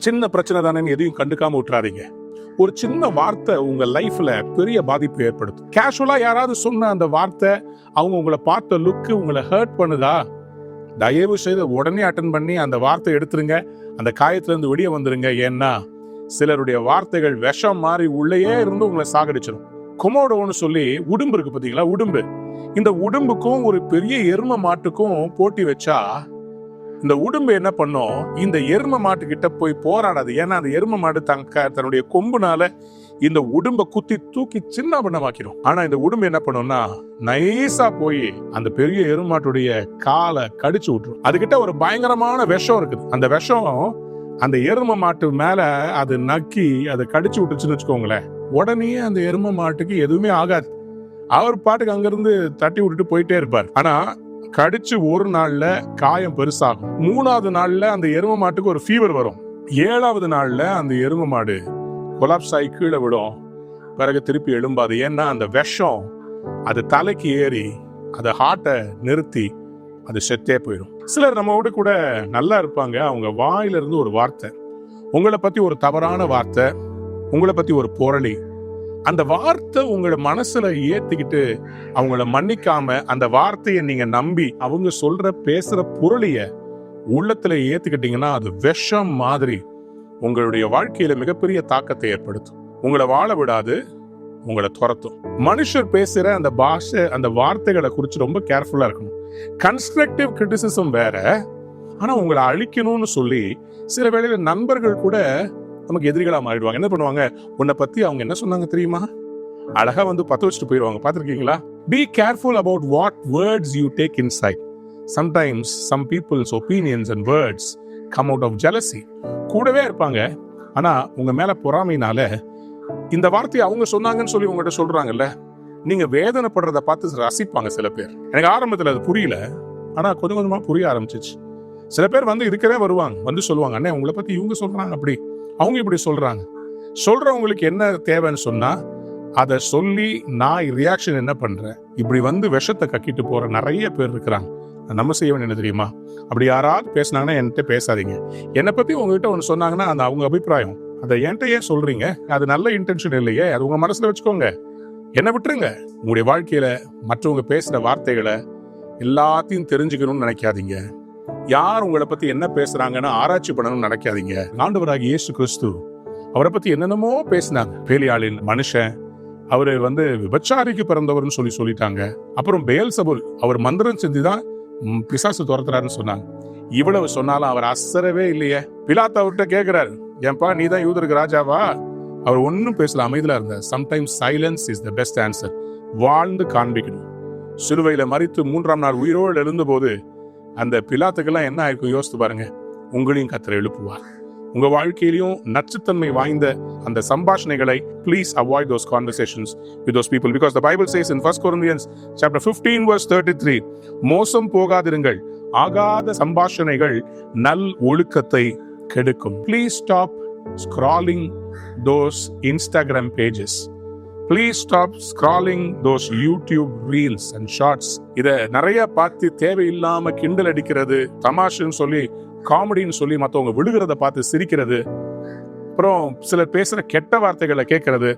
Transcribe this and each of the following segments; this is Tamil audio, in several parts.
சின்ன பிரச்சனை தானே எதையும் கண்டுக்காம விட்டுறாதீங்க. ஒரு சின்ன வார்த்தை உங்க லைஃப்ல பெரிய பாதிப்பு ஏற்படுத்தும். கேஷுவலா யாராவது சொன்ன அந்த வார்த்தை, அவங்க உங்களை பார்த்த லுக்கு உங்களை ஹர்ட் பண்ணுதா, தயவு செய்து உடனே அட்டன் பண்ணி அந்த வார்த்தை எடுத்துருங்க. அந்த காயத்துல இருந்து வெளியே வந்துருங்க. ஏன்னா சிலருடைய வார்த்தைகள் விஷம் மாறி உள்ளேயே இருந்து உங்களை சாகடிச்சிடும். கொமோடோன்னு சொல்லி உடும்பு இருக்கு பாத்தீங்களா, உடும்பு. இந்த உடும்புக்கும் ஒரு பெரிய எரும மாட்டுக்கும் போட்டி வச்சா இந்த உடும்பு என்ன பண்ணும், இந்த எரும மாட்டு கிட்ட போய் போராடாது. ஏன்னா அந்த எரும மாடு தன்னுடைய கொம்புனால இந்த உடும்பை குத்தி தூக்கி சின்ன பண்ணமாக்கிடும். ஆனா இந்த உடும்பு என்ன பண்ணும்னா நைஸா போய் அந்த பெரிய எருமாட்டுடைய காலை கடிச்சு விட்டுரும். அதுகிட்ட ஒரு பயங்கரமான விஷம் இருக்குது. அந்த விஷம் அந்த எரும மாட்டு மேல அது நக்கி அதை கடிச்சு விட்டுச்சுன்னு வச்சுக்கோங்களேன், உடனே அந்த எரும மாட்டுக்கு எதுவுமே ஆகாது. அவர் பாட்டுக்கு அங்கிருந்து தட்டி விட்டுட்டு போயிட்டே இருப்பார். ஆனா கடிச்சு ஒரு நாள்ல காயம் பெருசாகும். 3வது நாள்ல அந்த எரும மாட்டுக்கு ஒரு ஃபீவர் வரும். 7வது நாள்ல அந்த எரும மாடு கொலாப்ஸ் ஆகி கீழே விடும். பிறகு திருப்பி எழும்பாது. ஏன்னா அந்த விஷம் அது தலைக்கு ஏறி அது ஹார்ட்டை நிறுத்தி அது செத்தே போயிடும். சிலர் நம்மோடு கூட நல்லா இருப்பாங்க. அவங்க வாயில இருந்து ஒரு வார்த்தை, உங்களை பத்தி ஒரு தவறான வார்த்தை, உங்களை பத்தி ஒரு புரளி, அந்த வார்த்தை உங்களோட மனசுல ஏத்திக்கிட்டு அவங்கள மன்னிக்காம அந்த வார்த்தையை நீங்க நம்பி அவங்க சொல்ற பேசுற பொருளிய உள்ளத்துல ஏத்துக்கிட்டீங்கன்னா அது விஷம் மாதிரி உங்களுடைய வாழ்க்கையில மிகப்பெரிய தாக்கத்தை ஏற்படுத்தும். உங்களை வாழ விடாது, உங்களை துரத்தும். மனுஷர் பேசுற அந்த பாஷை, அந்த வார்த்தைகளை குறித்து ரொம்ப கேர்ஃபுல்லா இருக்கணும். கன்ஸ்ட்ரக்டிவ் கிரிட்டிசிசம் வேற, ஆனா உங்களை அழிக்கணும்னு சொல்லி சில வேளையில நண்பர்கள் கூட நமக்கு எதிரிகளா மாறிடுவாங்க. என்ன பண்ணுவாங்க, உன்னை பத்தி அவங்க என்ன சொன்னாங்க தெரியுமா, அழகா வந்து பத்த வச்சுட்டு போயிடுவாங்க. பார்த்திருக்கீங்களா? Be careful about what words you take inside. Sometimes some people's opinions and words come out of jealousy. கூடவே இருப்பாங்க, ஆனா உங்க மேல பொறாமைனால இந்த வார்த்தையை அவங்க சொன்னாங்கன்னு சொல்லி உங்ககிட்ட சொல்றாங்கல்ல, நீங்க வேதனைப்படுறத பார்த்து ரசிப்பாங்க சில பேர். எனக்கு ஆரம்பத்துல அது புரியல, ஆனா கொஞ்சம் கொஞ்சமா புரிய ஆரம்பிச்சிச்சு. சில பேர் வந்து இருக்கவே வருவாங்க, வந்து சொல்லுவாங்க, அண்ணே உங்களை பத்தி இவங்க சொல்றாங்க, அப்படி அவங்க இப்படி சொல்றாங்க. சொல்றவங்களுக்கு என்ன தேவைன்னு சொன்னா அதை சொல்லி நான் ரியாக்ஷன் என்ன பண்றேன். இப்படி வந்து விஷத்தை கக்கிட்டு போற நிறைய பேர் இருக்கிறாங்க. நம்ம செய்ய வேண்டிய என்ன தெரியுமா, அப்படி யாராவது பேசினாங்கன்னா என்கிட்ட பேசாதீங்க. என்னை பத்தி உங்ககிட்ட ஒன்று சொன்னாங்கன்னா அந்த அவங்க அபிப்பிராயம், அதை என்கிட்ட ஏன் சொல்றீங்க, அது நல்ல இன்டென்ஷன் இல்லையே, அது உங்க மனசுல வச்சுக்கோங்க, என்ன விட்டுருங்க. உங்களுடைய வாழ்க்கையில மற்றவங்க பேசுற வார்த்தைகளை எல்லாத்தையும் தெரிஞ்சுக்கணும்னு நினைக்காதீங்க. யார் உங்களை பத்தி என்ன பேசுறாங்கன்னு ஆராய்ச்சி பண்ணணும்னு நினைக்காதீங்க. ஆண்டவராகிய இயேசு கிறிஸ்து அவரை பத்தி என்னென்னமோ பேசினாங்க. பேலியாளின் மனுஷன், அவரு வந்து விபச்சாரிக்கு பிறந்தவர்னு சொல்லிட்டாங்க. அப்புறம் பெயல்சபூல், அவர் மந்திரம் செஞ்சுதான் பிசாசு துரத்துறாருன்னு சொன்னாங்க. இவ்வளவு சொன்னாலும் அவர் அசரவே இல்லையே. பிலாத்து அவர்கிட்ட கேட்கிறாரு, ஏன்பா நீ தான் யூதருக்கு ராஜாவா? அவர் ஒன்னும் பேசல, அமைதியா இருந்தார். Sometimes silence is the best answer. வாழ்ந்து காண்பிக்கணும். சிலுவையில மரித்து 3ஆம் நாள் உயிரோடு எழுந்த போது அந்த பிலாத்துக்கெல்லாம் என்ன ஆயிருக்கும் யோசித்து பாருங்க. உங்களையும் கர்த்தர் எழுப்புவார். உங்க வாழ்க்கையிலையும் நச்சுத்தன்மை வாய்ந்த அந்த சம்பாஷணைகளை please avoid those conversations with those people, because the Bible says in 1 Corinthians chapter 15 verse 33, மோசம் போகாதிருங்கள், ஆகாத சம்பாஷணைகள் நல் ஒழுக்கத்தை கெடுக்கும். Please stop scrolling those Instagram pages. Please stop scrolling those YouTube reels and shorts. இத நிறைய பார்த்து தேவையில்லாம கிண்டல் அடிக்கிறது, தமாஷுன்னு சொல்லி காமெடின்னு சொல்லி மற்றவங்க விழுகிறத பார்த்து சிரிக்கிறது, அப்புறம் சிலர் பேசுற கெட்ட வார்த்தைகளை கேட்கறது,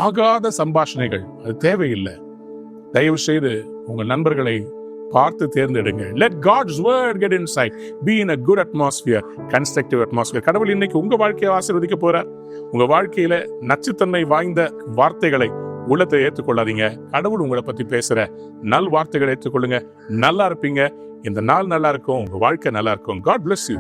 ஆகாத சம்பாஷணைகள், அது தேவையில்லை. தயவு செய்து உங்க நண்பர்களை பார்த்து தேர்ந்தெடுங்க. Let God's word get inside. Be in a good atmosphere, constructive atmosphere. கடவுள் இன்னைக்கு உங்க வாழ்க்கையை ஆசீர்வதிக்க போறார். உங்க வாழ்க்கையில நச்சுத்தன்மை வாய்ந்த வார்த்தைகளை உள்ளத்தை ஏற்றுக்கொள்ளாதீங்க. கடவுள் உங்களை பத்தி பேசுற நல் வார்த்தைகளை ஏற்றுக்கொள்ளுங்க. நல்லா இருப்பீங்க. இந்த நாள் நல்லா இருக்கும், உங்க வாழ்க்கை நல்லா இருக்கும். God bless you.